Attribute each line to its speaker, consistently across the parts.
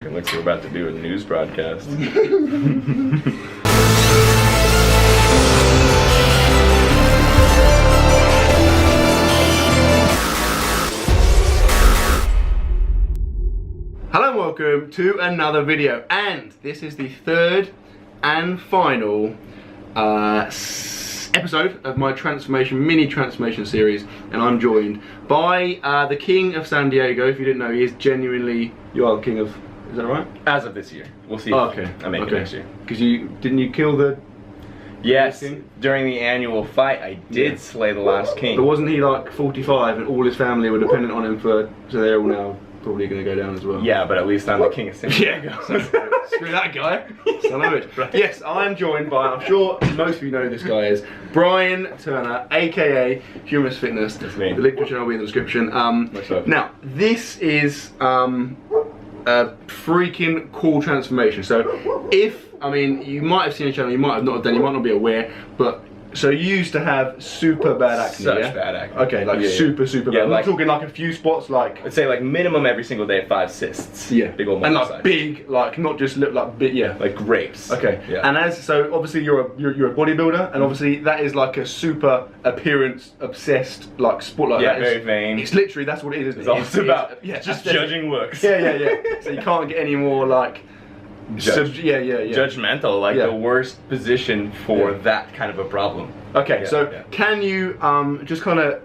Speaker 1: It looks like we're about to do a news broadcast.
Speaker 2: Hello and welcome to another video, and this is the third and final episode of my mini transformation series, and I'm joined by the King of San Diego. If you didn't know, he is genuinely, you are the King of, is that right?
Speaker 1: As of this year. We'll see if I make it next year.
Speaker 2: Because didn't you kill the
Speaker 1: Yes,
Speaker 2: king?
Speaker 1: During the annual fight I did slay the last king.
Speaker 2: But wasn't he like 45 and all his family were dependent on him so they're all now probably going to go down as well?
Speaker 1: Yeah, but at least I'm the King of San Diego.
Speaker 2: Screw that guy. Son of a bitch. Right. Yes, I am joined by, I'm sure most of you know who this guy is, Brian Turner, a.k.a. HumerusFitness.
Speaker 1: That's me.
Speaker 2: The link to the channel will be in the description. Now, this is a freaking cool transformation. So you might have seen the channel, you might have not have done, you might not be aware, but so you used to have super bad acne.
Speaker 1: Such bad acne.
Speaker 2: Okay, like super bad. I'm
Speaker 1: like,
Speaker 2: talking like a few spots, like
Speaker 1: I'd say like minimum every single day 5 cysts.
Speaker 2: Yeah.
Speaker 1: Big old
Speaker 2: and like
Speaker 1: size.
Speaker 2: big, like not just look like big, yeah.
Speaker 1: Like grapes.
Speaker 2: Okay.
Speaker 1: Yeah.
Speaker 2: And so obviously you're a bodybuilder, and obviously that is like a super appearance obsessed like sport like that.
Speaker 1: Yeah, very vain.
Speaker 2: It's literally, that's what it is, isn't
Speaker 1: It's
Speaker 2: it?
Speaker 1: all it's about
Speaker 2: just
Speaker 1: judging looks.
Speaker 2: Yeah. So you can't get any more like
Speaker 1: judgmental, like the worst position for that kind of a problem.
Speaker 2: Okay, can you just kind of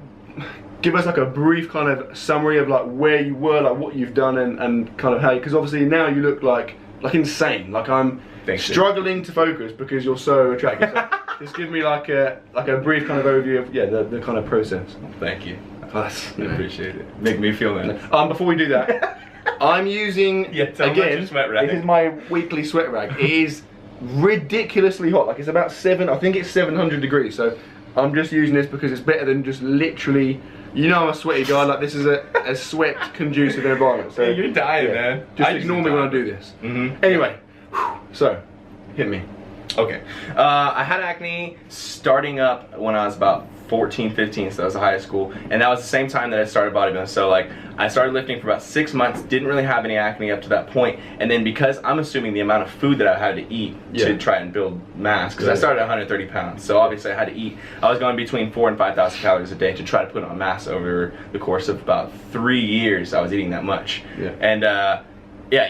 Speaker 2: give us like a brief kind of summary of like where you were, like what you've done, and kind of how, because obviously now you look like insane. Like I'm struggling to focus because you're so attractive. So just give me like a brief kind of overview of the kind of process.
Speaker 1: Thank you.
Speaker 2: I
Speaker 1: appreciate it. Make me feel nice.
Speaker 2: Before we do that, I'm using again.
Speaker 1: Sweat rag.
Speaker 2: This is my weekly sweat rag. It is ridiculously hot. Like it's about I think it's 700 degrees. So I'm just using this because it's better than just literally. You know I'm a sweaty guy. Like this is a sweat conducive environment. So
Speaker 1: you're dying, man.
Speaker 2: Just ignore me when I do this. Anyway, so hit me.
Speaker 1: Okay. I had acne starting up when I was about 14, 15, so that was high school, and that was the same time that I started bodybuilding. So like I started lifting for about 6 months, didn't really have any acne up to that point, and then because I'm assuming the amount of food that I had to eat to try and build mass, because I started at 130 pounds, so obviously I had to eat. I was going between 4,000 and 5,000 calories a day to try to put on mass over the course of about 3 years. I was eating that much, and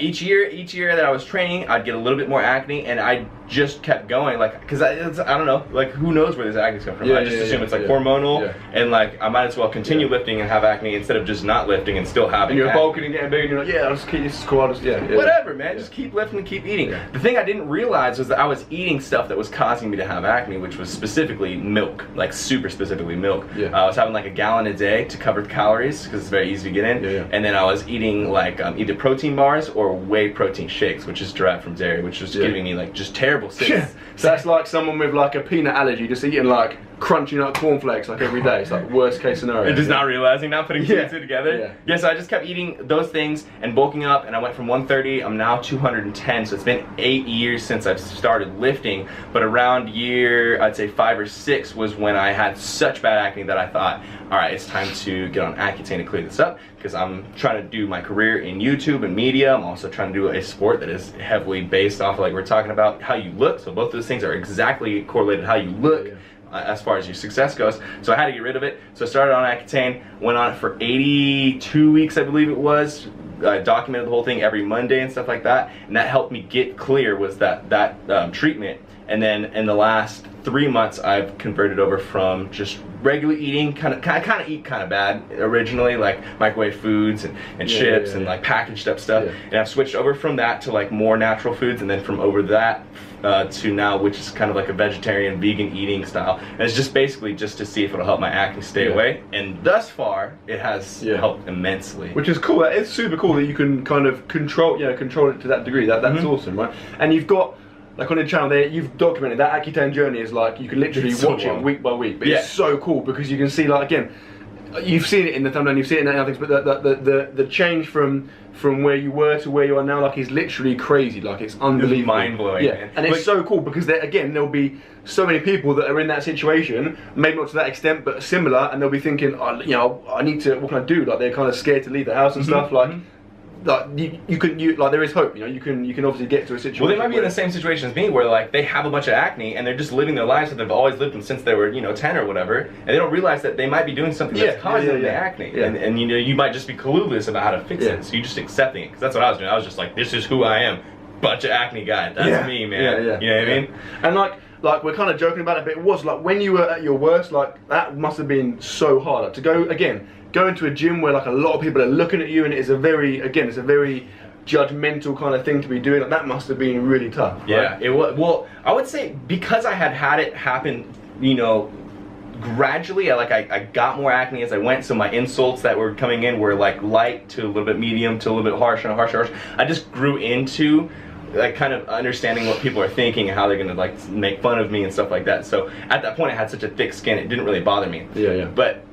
Speaker 1: each year that I was training, I'd get a little bit more acne, and I just kept going, like, because I don't know, like, who knows where this acne's come from? I just assume it's like hormonal, and like I might as well continue lifting and have acne instead of just not lifting and still having.
Speaker 2: And you're
Speaker 1: acne.
Speaker 2: bulking and getting big, and you're like, I'll just keep this is cool. I'll just
Speaker 1: whatever, man. Just keep lifting and keep eating. The thing I didn't realize was that I was eating stuff that was causing me to have acne, which was specifically milk, like super specifically milk. I was having like a gallon a day to cover the calories because it's very easy to get in, and then I was eating like either protein bars or whey protein shakes, which is derived from dairy, which was giving me like just terrible cysts.
Speaker 2: So that's like someone with like a peanut allergy just eating like crunching up cornflakes like every day. It's like worst case scenario.
Speaker 1: And just not realizing, not putting two and two together. So I just kept eating those things and bulking up, and I went from 130, I'm now 210, so it's been 8 years since I've started lifting, but around year, I'd say 5 or 6 was when I had such bad acne that I thought, alright, it's time to get on Accutane to clear this up, because I'm trying to do my career in YouTube and media. I'm also trying to do a sport that is heavily based off of, like we're talking about, how you look, so both those things are exactly correlated how you look. As far as your success goes. So I had to get rid of it. So I started on Accutane, went on it for 82 weeks, I believe it was. I documented the whole thing every Monday and stuff like that, and that helped me get clear, was that treatment. And then in the last 3 months, I've converted over from just regular eating, kind of eat kind of bad originally, like microwave foods and chips and like packaged up stuff. And I've switched over from that to like more natural foods, and then from over that to now, which is kind of like a vegetarian, vegan eating style. And it's just basically just to see if it'll help my acne stay away. And thus far, it has helped immensely.
Speaker 2: Which is cool. It's super cool that you can kind of control it to that degree. That's awesome, right? And you've got, like on the channel there, you've documented that Accutane journey is like, you can literally watch it week by week. But it's so cool because you can see, like, again, you've seen it in the thumbnail, you've seen it in other things, but the change from where you were to where you are now, like, is literally crazy. Like, it's unbelievable.
Speaker 1: Mind-blowing, man.
Speaker 2: And it's so cool because again, there'll be so many people that are in that situation, maybe not to that extent, but similar, and they'll be thinking, oh, you know, I need to, what can I do? Like, they're kind of scared to leave the house and stuff. Like, like there is hope. You know, you can obviously get to a situation.
Speaker 1: Well, they might be in the same situation as me, where like they have a bunch of acne and they're just living their lives that they've always lived them since they were 10 or whatever, and they don't realize that they might be doing something that's causing the acne, and you know, you might just be clueless about how to fix it. So you're just accepting it, because that's what I was doing. I was just like, this is who I am, bunch of acne guy. That's me, man. You know what I mean?
Speaker 2: And like we're kind of joking about it, but it was like when you were at your worst, like that must have been so hard. Like, to go into a gym where like a lot of people are looking at you, and it's a very judgmental kind of thing to be doing. Like, that must have been really tough. Right?
Speaker 1: Yeah, it was. Well, I would say because I had it happen, you know, gradually, I got more acne as I went, so my insults that were coming in were like light to a little bit medium to a little bit harsh and harsh. I just grew into like kind of understanding what people are thinking and how they're gonna like make fun of me and stuff like that. So at that point I had such a thick skin, it didn't really bother me. But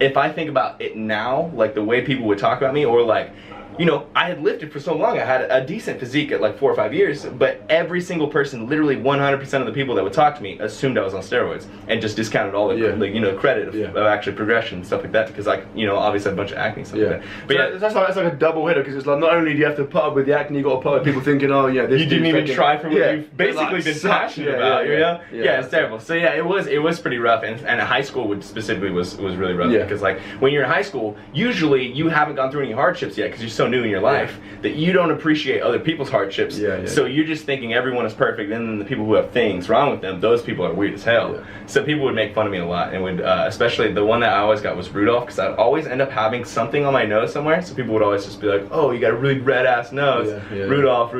Speaker 1: if I think about it now, like the way people would talk about me, or like, you know, I had lifted for so long, I had a decent physique at like 4 or 5 years, but every single person, literally 100% of the people that would talk to me assumed I was on steroids and just discounted all the like, you know, credit of actually progression and stuff like that, because like, you know, obviously I had a bunch of acne and stuff like that. But
Speaker 2: so that's like a double hitter, because it's like, not only do you have to put up with the acne, you got to put up with people thinking, oh yeah, this
Speaker 1: you didn't even try for what you've basically been passionate about, you know? Yeah, it's terrible. So yeah, it was pretty rough, and high school specifically was really rough, because like when you're in high school, usually you haven't gone through any hardships yet, because you're so new in your life that you don't appreciate other people's hardships. So you're just thinking everyone is perfect, and then the people who have things wrong with them, those people are weird as hell. So people would make fun of me a lot, and would especially the one that I always got was Rudolph, because I'd always end up having something on my nose somewhere, so people would always just be like, oh, you got a really red ass nose, Rudolph.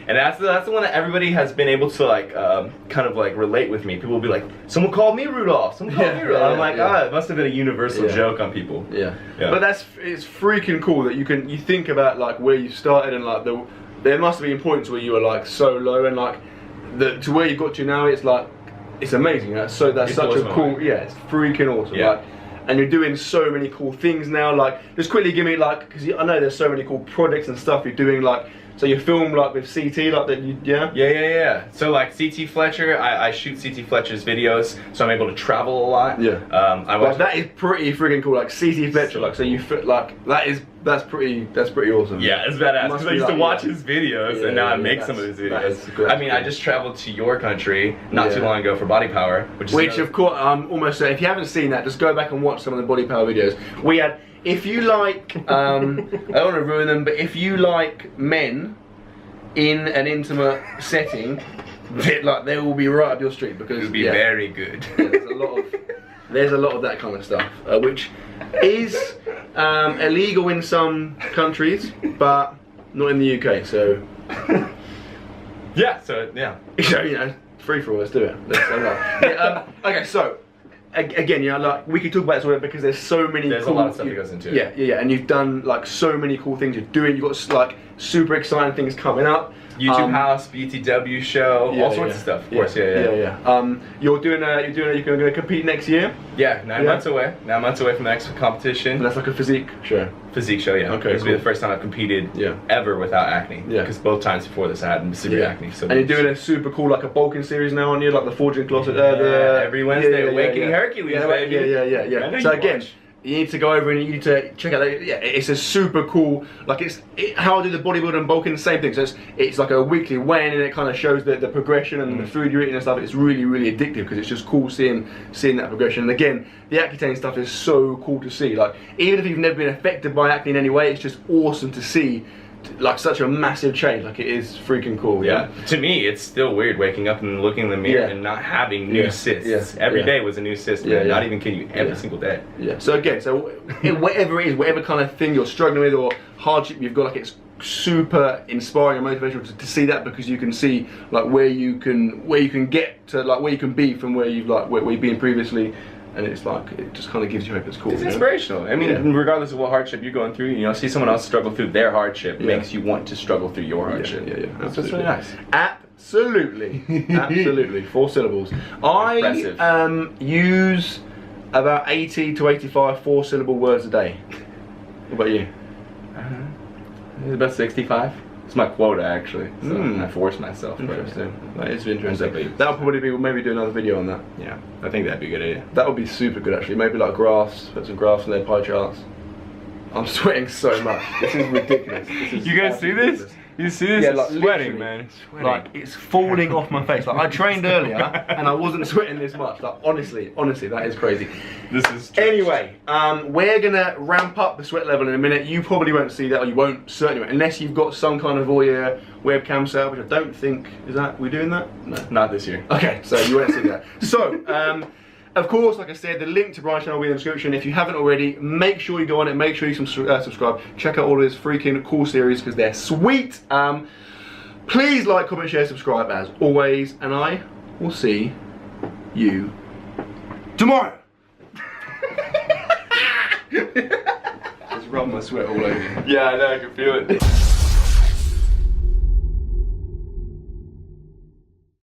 Speaker 1: And that's the one that everybody has been able to like kind of like relate with me. People will be like, someone called me Rudolph, someone called me Rudolph. I'm like, it must have been a universal joke on people. But it's freaking cool that you think about like where you started, and like there must have been points where you were like so low, and like to where you got to now, it's like, it's amazing. That's such a cool, it's freaking awesome. Like, and you're doing so many cool things now. Like, just quickly give me like, because I know there's so many cool projects and stuff you're doing, like, so you film like with CT, like that, So like CT Fletcher, I shoot CT Fletcher's videos, so I'm able to travel a lot.
Speaker 2: Like, that is pretty freaking cool. Like CT Fletcher, like, so you fit like that's pretty awesome.
Speaker 1: Yeah, it's badass, because I used to watch his videos, and now I make some of his videos. I mean, I just traveled to your country not too long ago for Body Power, which of
Speaker 2: course, almost if you haven't seen that, just go back and watch some of the Body Power videos. We had, if you like, I don't want to ruin them, but if you like men in an intimate setting, like, they will be right up your street, because
Speaker 1: it will be very good.
Speaker 2: There's a lot of that kind of stuff, which is illegal in some countries, but not in the UK. So so you know, free for all. Let's do it. Okay, so. Again, you know, like, we could talk about this because there's so many.
Speaker 1: There's a lot of stuff that goes into it.
Speaker 2: And you've done like so many cool things you're doing. You've got like super exciting things coming up.
Speaker 1: YouTube house, BTW show, all sorts of stuff. Of course,
Speaker 2: you're going to compete next year.
Speaker 1: 9 months away. 9 months away from the next competition.
Speaker 2: And that's like a physique show.
Speaker 1: Physique show, Okay. This will be the first time I've competed ever without acne. Because both times before this I had severe acne. So
Speaker 2: and you're doing a super cool like a bulking series now, aren't you? Like the Forging Closet.
Speaker 1: Every Wednesday, Awakening Hercules, baby.
Speaker 2: So again, you need to go over and you need to check out that. It's a super cool, like, how I do the bodybuilder and bulking, the same thing. So it's like a weekly weigh-in, and it kind of shows the progression and the food you're eating and stuff. It's really, really addictive, because it's just cool seeing that progression. And again, the accutane stuff is so cool to see. Like, even if you've never been affected by acne in any way, it's just awesome to see like such a massive change. Like, it is freaking cool.
Speaker 1: To me, it's still weird waking up and looking in the mirror and not having new cysts. Every day was a new cyst. Not even kidding you, every single day. So again, whatever it is, whatever kind of thing you're struggling with or hardship you've got, like, it's super inspiring and motivational to see that, because you can see like where you can get to, like where you can be from where you've been previously. And it's like, it just kind of gives you hope. It's cool. It's inspirational. I mean, regardless of what hardship you're going through, you know, see someone else struggle through their hardship makes you want to struggle through your hardship. That's really nice.
Speaker 2: Absolutely. 4 syllables. I use about 80 to 85 4-syllable words a day. What about you?
Speaker 1: About 65. It's my quota, actually. So I force myself.
Speaker 2: Interesting. That is interesting. That'll probably be, we'll maybe do another video on that.
Speaker 1: Yeah, I think that'd be a good idea.
Speaker 2: That would be super good, actually. Maybe like graphs, put some graphs in their pie charts. I'm sweating so much. This is ridiculous.
Speaker 1: You guys see this?
Speaker 2: Ridiculous.
Speaker 1: You see this?
Speaker 2: Yeah,
Speaker 1: It's
Speaker 2: like
Speaker 1: sweating, man. It's sweating.
Speaker 2: Like it's falling off my face. Like I trained earlier and I wasn't sweating this much. Like honestly, that is crazy.
Speaker 1: This is true.
Speaker 2: Anyway, we're gonna ramp up the sweat level in a minute. You probably won't see that, or you won't certainly won't, unless you've got some kind of voyeur webcam set up, which I don't think is that. We doing that? No,
Speaker 1: not this year.
Speaker 2: Okay, so you won't see that. So. Of course, like I said, the link to Brian's channel will be in the description. If you haven't already, make sure you go on it, make sure you subscribe. Check out all of his freaking cool series because they're sweet. Please like, comment, share, subscribe as always, and I will see you tomorrow. Just rub my sweat all over you.
Speaker 1: Yeah, I know, I can feel it.